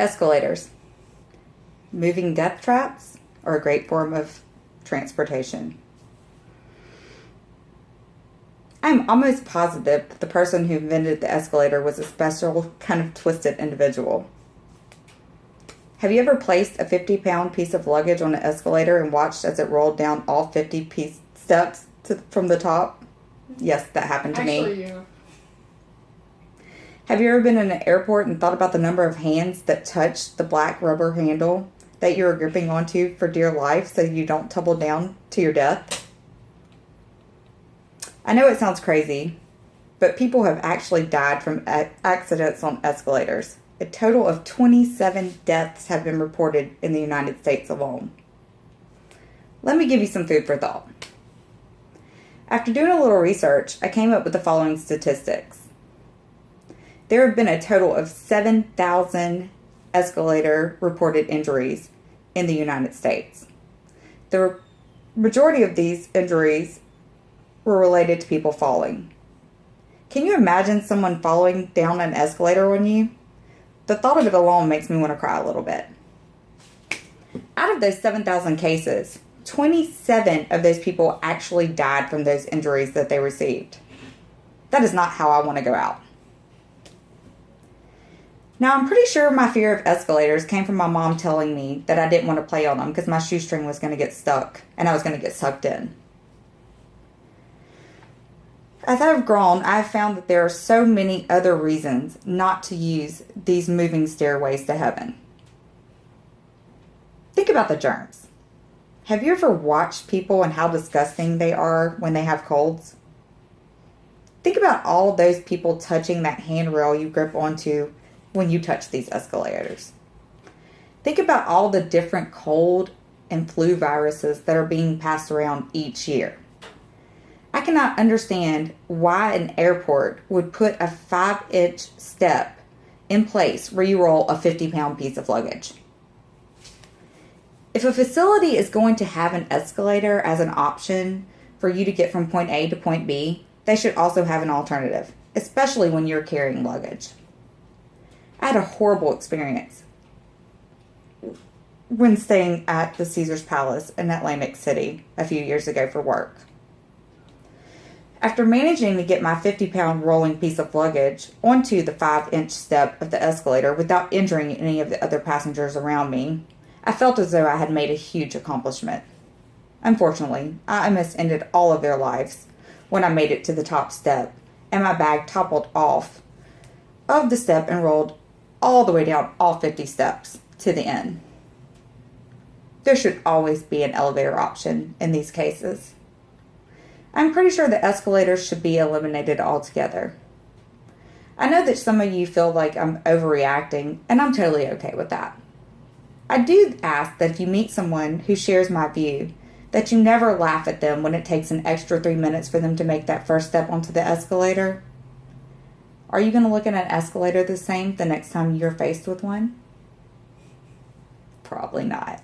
Escalators. Moving death traps are a great form of transportation. I'm almost positive that the person who invented the escalator was a special, kind of twisted individual. Have you ever placed a 50-pound piece of luggage on an escalator and watched as it rolled down all 50 steps from the top? Yes, that happened to me. Actually, yeah. Have you ever been in an airport and thought about the number of hands that touched the black rubber handle that you were gripping onto for dear life so you don't tumble down to your death? I know it sounds crazy, but people have actually died from accidents on escalators. A total of 27 deaths have been reported in the United States alone. Let me give you some food for thought. After doing a little research, I came up with the following statistics. There have been a total of 7,000 escalator reported injuries in the United States. The majority of these injuries were related to people falling. Can you imagine someone falling down an escalator on you? The thought of it alone makes me want to cry a little bit. Out of those 7,000 cases, 27 of those people actually died from those injuries that they received. That is not how I want to go out. Now, I'm pretty sure my fear of escalators came from my mom telling me that I didn't want to play on them because my shoestring was going to get stuck and I was going to get sucked in. As I've grown, I've found that there are so many other reasons not to use these moving stairways to heaven. Think about the germs. Have you ever watched people and how disgusting they are when they have colds? Think about all those people touching that handrail you grip onto when you touch these escalators. Think about all the different cold and flu viruses that are being passed around each year. I cannot understand why an airport would put a 5-inch step in place where you roll a 50-pound piece of luggage. If a facility is going to have an escalator as an option for you to get from point A to point B, they should also have an alternative, especially when you're carrying luggage. I had a horrible experience when staying at the Caesars Palace in Atlantic City a few years ago for work. After managing to get my 50-pound rolling piece of luggage onto the 5-inch step of the escalator without injuring any of the other passengers around me, I felt as though I had made a huge accomplishment. Unfortunately, I almost ended all of their lives when I made it to the top step and my bag toppled off of the step and rolled all the way down all 50 steps to the end. There should always be an elevator option in these cases. I'm pretty sure the escalators should be eliminated altogether. I know that some of you feel like I'm overreacting, and I'm totally okay with that. I do ask that if you meet someone who shares my view, that you never laugh at them when it takes an extra 3 minutes for them to make that first step onto the escalator. Are you going to look at an escalator the same the next time you're faced with one? Probably not.